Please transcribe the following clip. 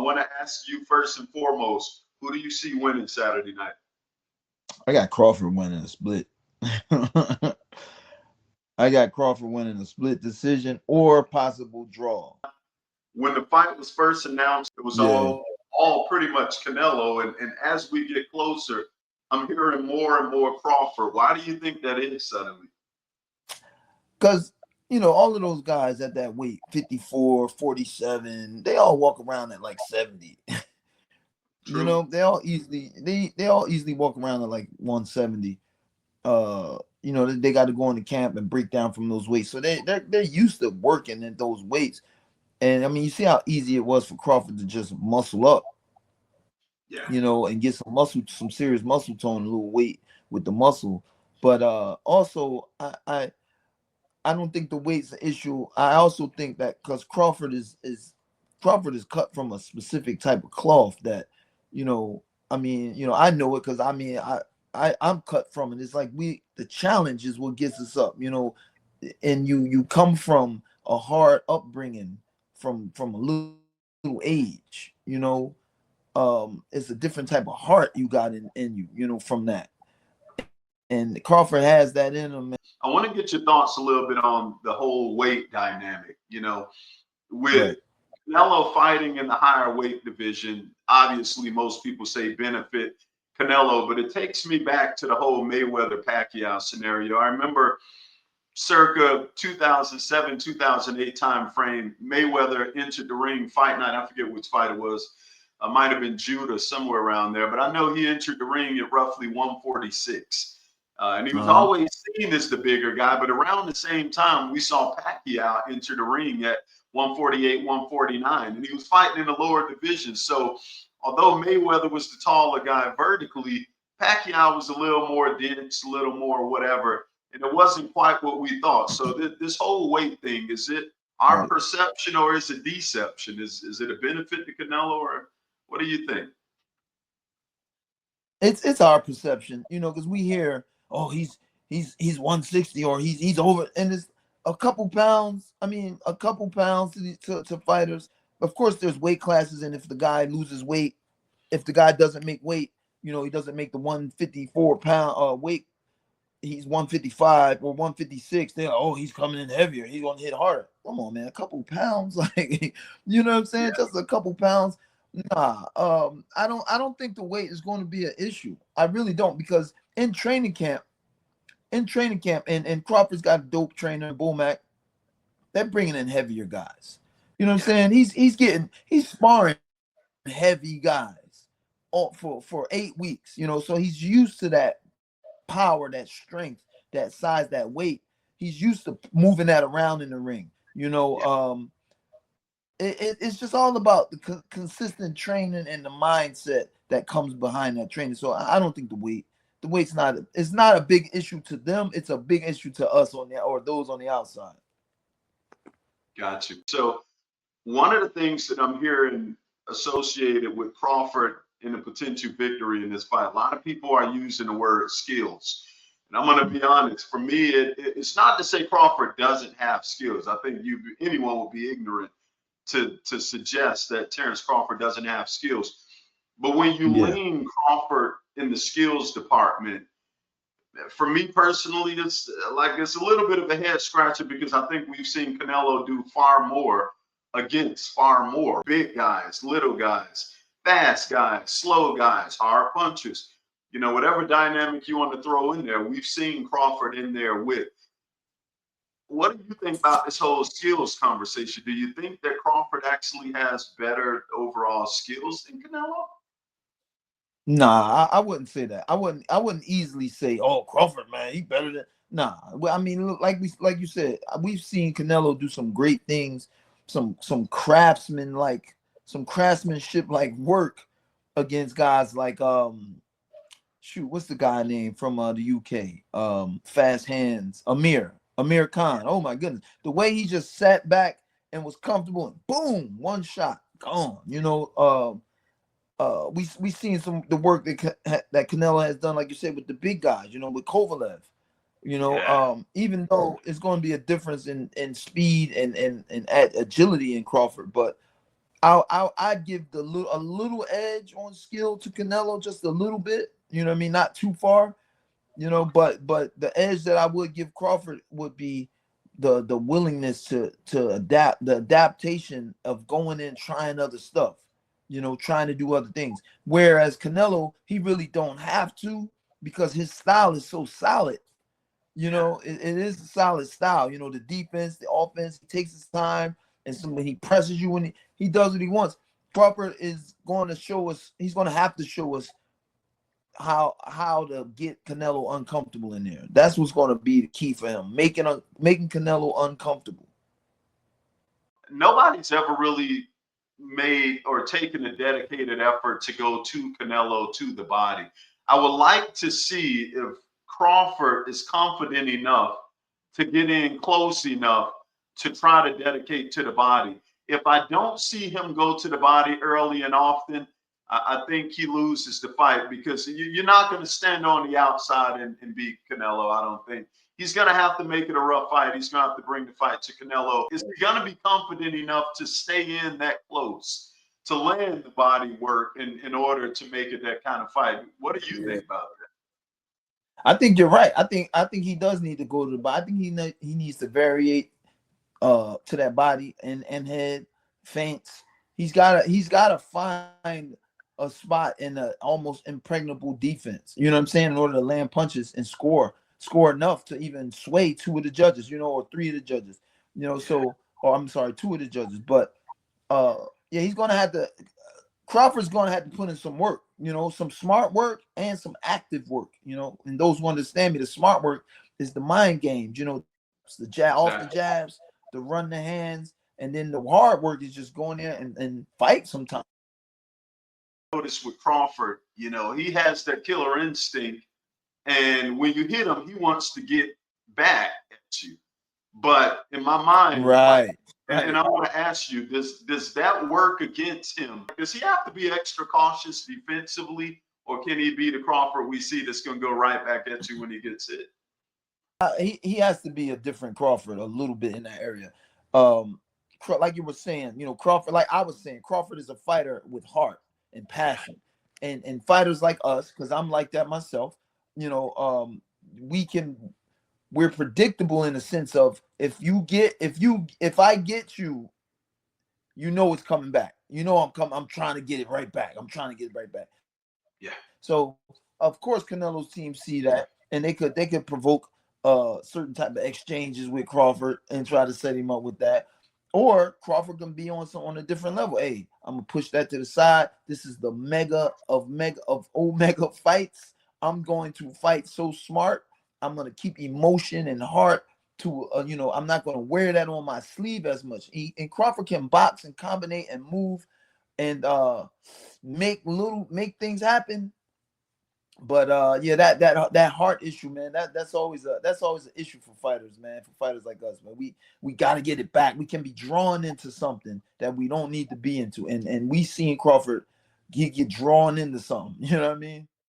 want to ask you first and foremost, who do you see winning Saturday night? I got Crawford winning a split. I got Crawford winning a split decision or possible draw. When the fight was first announced, it was Yeah, all pretty much Canelo. And as we get closer, I'm hearing more and more Crawford. Why do you think that is suddenly? because all of those guys at that weight, 54, 47, they all walk around at like 70. True. They all easily walk around at like 170. They got to go into camp and break down from those weights. So they're used to working at those weights. And I mean, you see how easy it was for Crawford to just muscle up, Yeah. and get some serious muscle tone, a little weight with the muscle. But also, I don't think the weight's an issue. I also think that because Crawford is cut from a specific type of cloth that, I mean, I know it because I mean I'm cut from it. It's like the challenge is what gets us up, and you come from a hard upbringing from a little age, it's a different type of heart you got in you, from that. And Crawford has that in him. I want to get your thoughts a little bit on the whole weight dynamic. With Right. Canelo fighting in the higher weight division, obviously most people say benefit Canelo, but it takes me back to the whole Mayweather Pacquiao scenario. I remember circa 2007, 2008 time frame, Mayweather entered the ring fight night. I forget which fight it was. Might have been Judah, somewhere around there, but I know he entered the ring at roughly 146. And he was Uh-huh. always seen as the bigger guy, but around the same time, we saw Pacquiao enter the ring at 148, 149, and he was fighting in the lower division. So, although Mayweather was the taller guy vertically, Pacquiao was a little more dense, a little more whatever, and it wasn't quite what we thought. So, this whole weight thing, is it our Right. perception or is it deception? Is it a benefit to Canelo, or what do you think? It's our perception, because we hear, oh, he's 160 or he's over, and it's a couple pounds. I mean, a couple pounds to fighters. Of course, there's weight classes, and if the guy loses weight, if the guy doesn't make weight, he doesn't make the 154 pound weight. He's 155 or 156. Then, oh, he's coming in heavier. He's gonna hit harder. Come on, man, a couple pounds, like, what I'm saying? Just a couple pounds. Nah, I don't think the weight is going to be an issue. I really don't, because in training camp, and Crawford's got a dope trainer, Bullmac. They're bringing in heavier guys. You know what I'm Yeah, saying? He's sparring heavy guys all for 8 weeks. So he's used to that power, that strength, that size, that weight. He's used to moving that around in the ring. yeah. It's just all about the consistent training and the mindset that comes behind that training. So I don't think the weight's not a big issue to them. It's a big issue to us or those on the outside. Got you. So, one of the things that I'm hearing associated with Crawford in a potential victory in this fight, a lot of people are using the word skills. And I'm going to be honest, for me, it's not to say Crawford doesn't have skills. I think anyone would be ignorant to suggest that Terence Crawford doesn't have skills. But when you Yeah. lean Crawford in the skills department, for me personally, it's a little bit of a head scratcher, because I think we've seen Canelo do far more against far more big guys, little guys, fast guys, slow guys, hard punchers. Whatever dynamic you want to throw in there, we've seen Crawford in there with. What do you think about this whole skills conversation? Do you think that Crawford actually has better overall skills than Canelo? Nah, I wouldn't say that. I wouldn't easily say, oh, Crawford, man, he better than. Nah, well, I mean, look, like you said, we've seen Canelo do some great things, some craftsmanship like work against guys like shoot, what's the guy name from the UK? Fast Hands, Amir Khan. Oh my goodness, the way he just sat back and was comfortable, and boom, one shot, gone. We seen some the work that Canelo has done, like you said, with the big guys. With Kovalev. Yeah. Even though it's going to be a difference in speed and agility in Crawford, but I'd give a little edge on skill to Canelo, just a little bit. You know what I mean? Not too far. You know, but the edge that I would give Crawford would be the willingness to adapt, the adaptation of going in, trying other stuff, you know, trying to do other things. Whereas Canelo, he really don't have to, because his style is so solid. You know, it is a solid style. You know, the defense, the offense, he takes his time, and so when he presses you, when he does what he wants. Crawford is going to show us, he's going to have to show us how to get Canelo uncomfortable in there. That's what's going to be the key for him, making Canelo uncomfortable. Nobody's ever really made or taken a dedicated effort to go to Canelo to the body. I would like to see if Crawford is confident enough to get in close enough to try to dedicate to the body. If I don't see him go to the body early and often, I think he loses the fight, because you're not going to stand on the outside and beat Canelo. I don't think. He's going to have to make it a rough fight. He's going to have to bring the fight to Canelo. Is he going to be confident enough to stay in that close, to land the body work in order to make it that kind of fight? What do you think about that? I think you're right. I think he does need to go to the body. I think he needs to variate to that body and head feints. He's gotta find a spot in a almost impregnable defense. You know what I'm saying? In order to land punches and score enough to even sway two of the judges, you know, or three of the judges. You know, so, or I'm sorry, two of the judges. But yeah, he's gonna have to. Crawford's gonna have to put in some work, you know, some smart work and some active work, you know. And those who understand me, the smart work is the mind games, you know, it's the jab, off the jabs, the run the hands, and then the hard work is just going there and fight sometimes. Notice with Crawford, you know, he has that killer instinct, and when you hit him, he wants to get back at you. But in my mind, right. And I want to ask you, does that work against him? Does he have to be extra cautious defensively, or can he be the Crawford we see that's going to go right back at you when he gets hit? He has to be a different Crawford a little bit in that area. Like you were saying, you know, Crawford, like I was saying, Crawford is a fighter with heart and passion. And fighters like us, because I'm like that myself, you know, we're predictable in the sense of if I get you, you know it's coming back. You know I'm trying to get it right back. Yeah. So of course Canelo's team see that, and they could provoke certain type of exchanges with Crawford and try to set him up with that. Or Crawford can be on a different level. Hey, I'm gonna push that to the side. This is the mega Omega fights. I'm going to fight so smart. I'm gonna keep emotion and heart to you know, I'm not gonna wear that on my sleeve as much. And Crawford can box and combine and move and make things happen. But yeah, that heart issue, man, that's always an issue for fighters, man. For fighters like us, man, we got to get it back. We can be drawn into something that we don't need to be into, and we seen Crawford, he get drawn into something. You know what I mean?